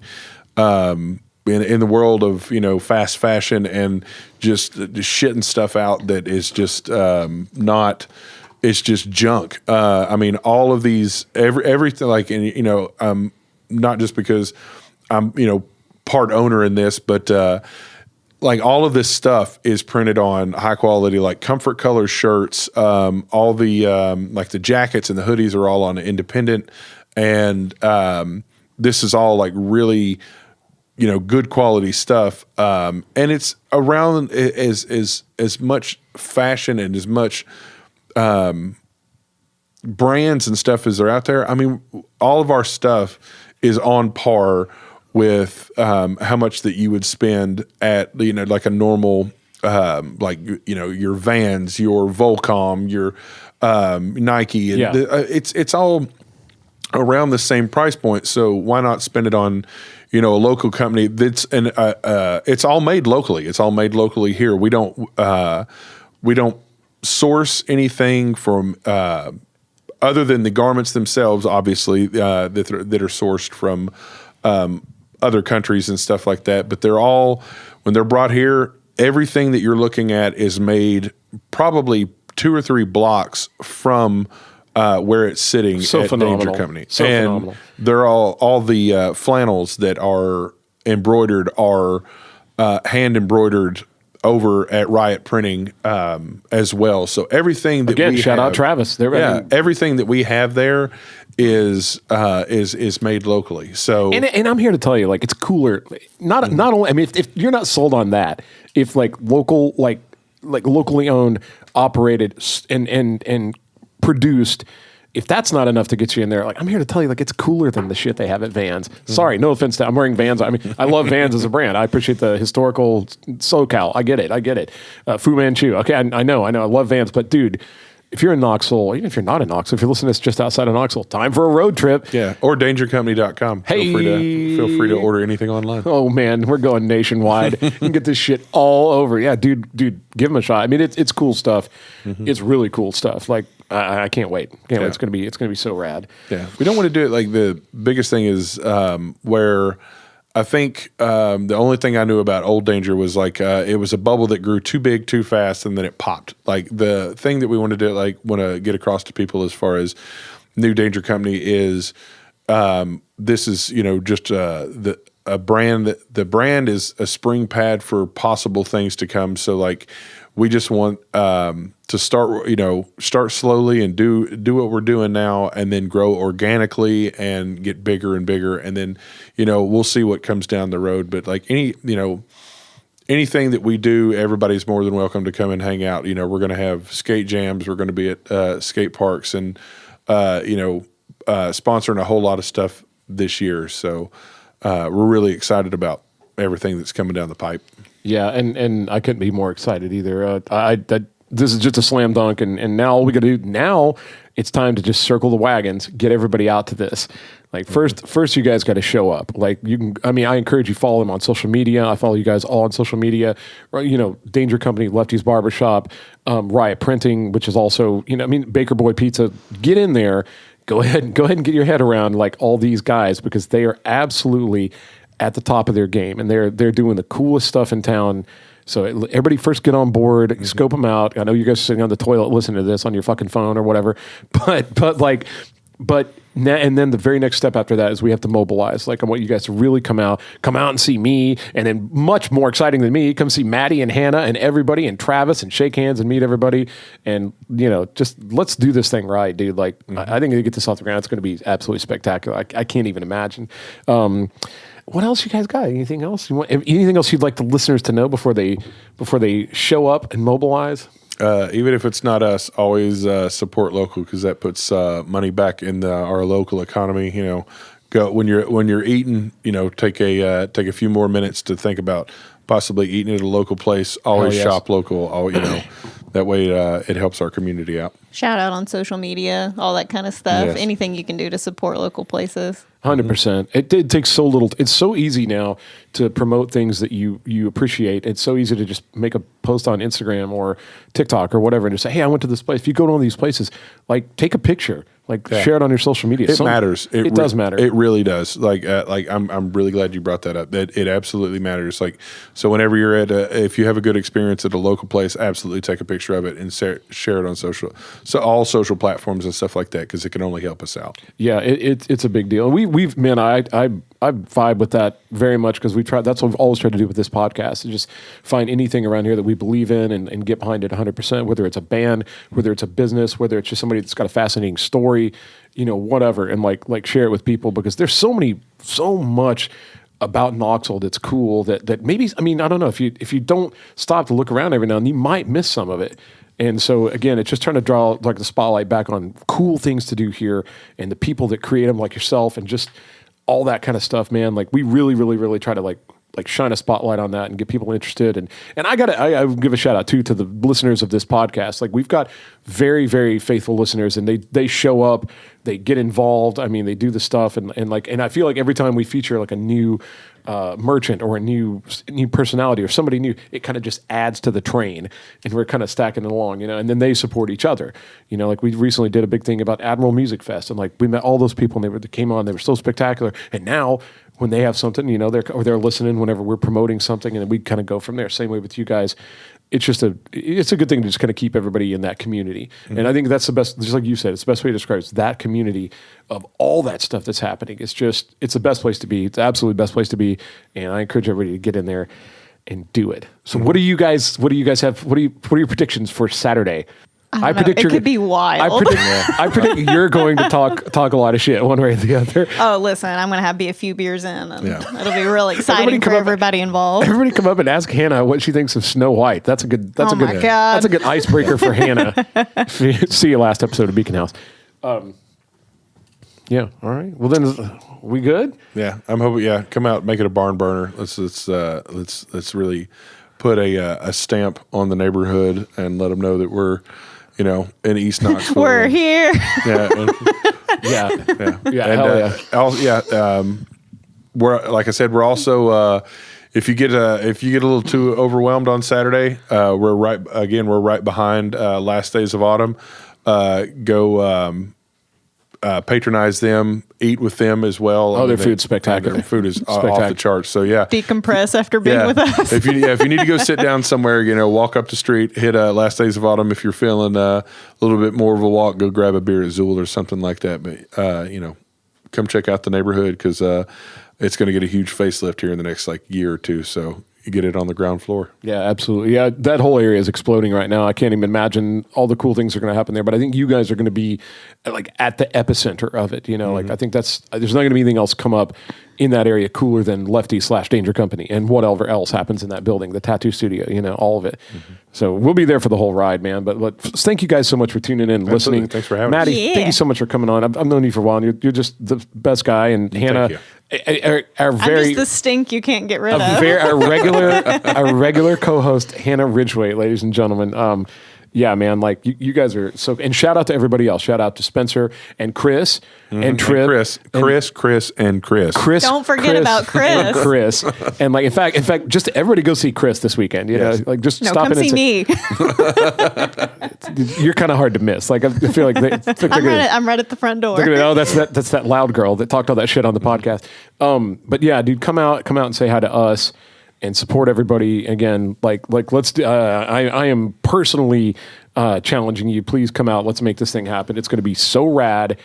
in the world of fast fashion and just shitting stuff out that is just not. It's just junk. I mean, all of these, everything, like, and not just because I'm, part owner in this, but like all of this stuff is printed on high quality, like comfort color shirts. All the like the jackets and the hoodies are all on independent, and this is all like really, good quality stuff. And it's around as much fashion and as much brands and stuff as are out there. I mean, all of our stuff is on par with how much that you would spend at like a normal your Vans, your Volcom, your Nike, and it's all around the same price point. So why not spend it on a local company that's it's all made locally. It's all made locally here. We don't source anything from other than the garments themselves, obviously, that are sourced from other countries and stuff like that. But they're all, when they're brought here, everything that you're looking at is made probably 2 or 3 blocks from where it's sitting at Danger Company. Phenomenal. They're all the flannels that are embroidered are hand embroidered over at Riot Printing as well. So everything that we shout have, out Travis. Everything that we have there is made locally. So and I'm here to tell you, like, it's cooler. Not only, I mean, if you're not sold on that, if like local, like locally owned, operated, and produced. If that's not enough to get you in there, like, I'm here to tell you, like, it's cooler than the shit they have at Vans. Sorry, no offense I'm wearing Vans. I mean, I love Vans as a brand. I appreciate the historical SoCal. I get it. Fu Manchu. Okay, I know. I love Vans, but dude, if you're in Knoxville, even if you're not in Knoxville, if you're listening to this just outside of Knoxville, time for a road trip. Yeah, or dangercompany.com. Hey. Feel free to order anything online. Oh man, we're going nationwide. You can get this shit all over. Yeah, dude, give them a shot. I mean, it's cool stuff. It's really cool stuff. Like, I can't wait. Can't wait. It's gonna be so rad. Yeah, we don't want to do it. Like, the biggest thing is where I think the only thing I knew about Old Danger was like it was a bubble that grew too big too fast and then it popped. Like, the thing that we want to do, like, want to get across to people as far as New Danger Company is this is just a brand that the brand is a spring pad for possible things to come. So like, we just want to start slowly and do what we're doing now, and then grow organically and get bigger and bigger, and then we'll see what comes down the road. But like anything that we do, everybody's more than welcome to come and hang out. We're going to have skate jams. We're going to be at skate parks and sponsoring a whole lot of stuff this year. So we're really excited about everything that's coming down the pipe. Yeah, and I couldn't be more excited either. This is just a slam dunk, and now all we got to do now, it's time to just circle the wagons, get everybody out to this. Like, first you guys got to show up. Like, you can. I mean, I encourage you, follow them on social media. I follow you guys all on social media. Danger Company, Lefty's Barbershop, Riot Printing, which is also Baker Boy Pizza. Get in there. Go ahead and get your head around like all these guys, because they are absolutely at the top of their game, and they're doing the coolest stuff in town. So everybody first get on board, scope them out. I know you guys are sitting on the toilet listening to this on your fucking phone or whatever, but And then the very next step after that is we have to mobilize. Like, I want you guys to really come out and see me. And then much more exciting than me, come see Matty and Hannah and everybody and Travis and shake hands and meet everybody. And, just let's do this thing right, dude. Like, I think if you get this off the ground, it's going to be absolutely spectacular. I can't even imagine. What else you guys got? Anything else? Anything else you'd like the listeners to know before they show up and mobilize? Even if it's not us, always support local, because that puts money back in our local economy. Go when you're eating. Take a few more minutes to think about possibly eating at a local place. Always shop local. That way it helps our community out. Shout out on social media, all that kind of stuff. Yes. Anything you can do to support local places. 100%. It takes so little. It's so easy now to promote things that you appreciate. It's so easy to just make a post on Instagram or TikTok or whatever and just say, hey, I went to this place. If you go to one of these places, like, take a picture, share it on your social media. It matters. It does matter. It really does. I'm really glad you brought that up. That it absolutely matters. So whenever you're if you have a good experience at a local place, absolutely take a picture of it and share it on social. So all social platforms and stuff like that, because it can only help us out. Yeah, it's a big deal. I vibe with that very much, because that's what we've always tried to do with this podcast, is just find anything around here that we believe in and get behind it 100%, whether it's a band, whether it's a business, whether it's just somebody that's got a fascinating story, whatever, and like share it with people, because there's so much about Knoxville that's cool that maybe, I don't know, if you don't stop to look around every now and then, you might miss some of it. And so, again, it's just trying to draw the spotlight back on cool things to do here and the people that create them, like yourself, and just all that kind of stuff, man. Like, we really, really, really try to like shine a spotlight on that and get people interested. And I give a shout out too to the listeners of this podcast. Like, we've got very, very faithful listeners, and they show up, they get involved. I mean, they do the stuff, and I feel like every time we feature like a new merchant or a new personality or somebody new, it kind of just adds to the train, and we're kind of stacking it along, and then they support each other. Like, we recently did a big thing about Admiral Music Fest, and like we met all those people, and they came on, they were so spectacular. And now when they have something, they're listening whenever we're promoting something, and then we kind of go from there. Same way with you guys. It's just it's a good thing to just kind of keep everybody in that community. Mm-hmm. And I think that's the best, just like you said, it's the best way to describe it. It's that community of all that stuff that's happening. It's the best place to be. It's the absolute best place to be. And I encourage everybody to get in there and do it. So what do you guys have? What are your predictions for Saturday? I predict it could be wild. I predict you're going to talk a lot of shit one way or the other. Oh, listen, I'm going to be a few beers in, and it'll be really exciting for everybody involved. Everybody come up and ask Hannah what she thinks of Snow White. That's a good icebreaker for Hannah. See you last episode of Beacon House. Yeah. All right. Well, then, we good? Yeah. I'm hoping. Yeah. Come out, make it a barn burner. Let's really put a stamp on the neighborhood and let them know that we're, in East Knoxville. We're here. Yeah. We're, like I said, we're also if you get a little too overwhelmed on Saturday, we're right behind Last Days of Autumn. Go patronize them, eat with them as well. Oh, their food's spectacular. Their food is off the charts. So decompress after being with us. If you need to go sit down somewhere, walk up the street, hit Last Days of Autumn. If you're feeling a little bit more of a walk, go grab a beer at Zool or something like that. But come check out the neighborhood, because it's going to get a huge facelift here in the next year or two. So you get it on the ground floor. Yeah, absolutely. Yeah, that whole area is exploding right now. I can't even imagine all the cool things that are going to happen there. But I think you guys are going to be at the epicenter of it. I think there's not going to be anything else come up in that area cooler than Lefty / Danger Company and whatever else happens in that building, the tattoo studio, all of it. Mm-hmm. So we'll be there for the whole ride, man. But thank you guys so much for tuning in and listening. Thanks for having Matty, us. Yeah. Thank you so much for coming on. I've known you for a while, and you're just the best guy. And Hannah, I'm just the stink you can't get rid of. Our regular co-host, Hannah Ridgeway, ladies and gentlemen. Yeah, man, you guys are so, and shout out to everybody else. Shout out to Spencer and Chris and Trip. Chris and Chris. Don't forget about Chris. And Chris. And in fact, just everybody go see Chris this weekend. Just stop come in see me. You're kind of hard to miss. I feel like I'm right at the front door. That's that loud girl that talked all that shit on the podcast. But yeah, dude, come out and say hi to us. And support everybody again. Let's. I am personally challenging you. Please come out. Let's make this thing happen. It's going to be so rad.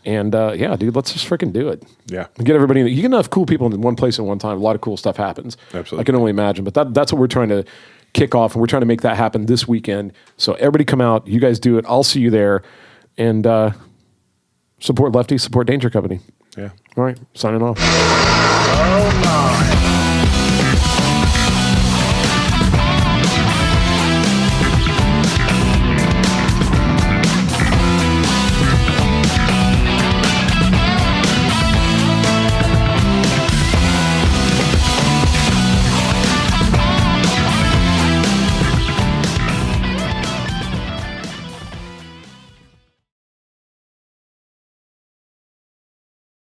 And yeah, dude, let's just freaking do it. Yeah. Get everybody in. You get enough cool people in one place at one time, a lot of cool stuff happens. Absolutely. I can only imagine. But that's what we're trying to kick off, and we're trying to make that happen this weekend. So everybody come out. You guys do it. I'll see you there. And support Lefty, support Danger Company. Yeah. All right, signing off. Oh, my.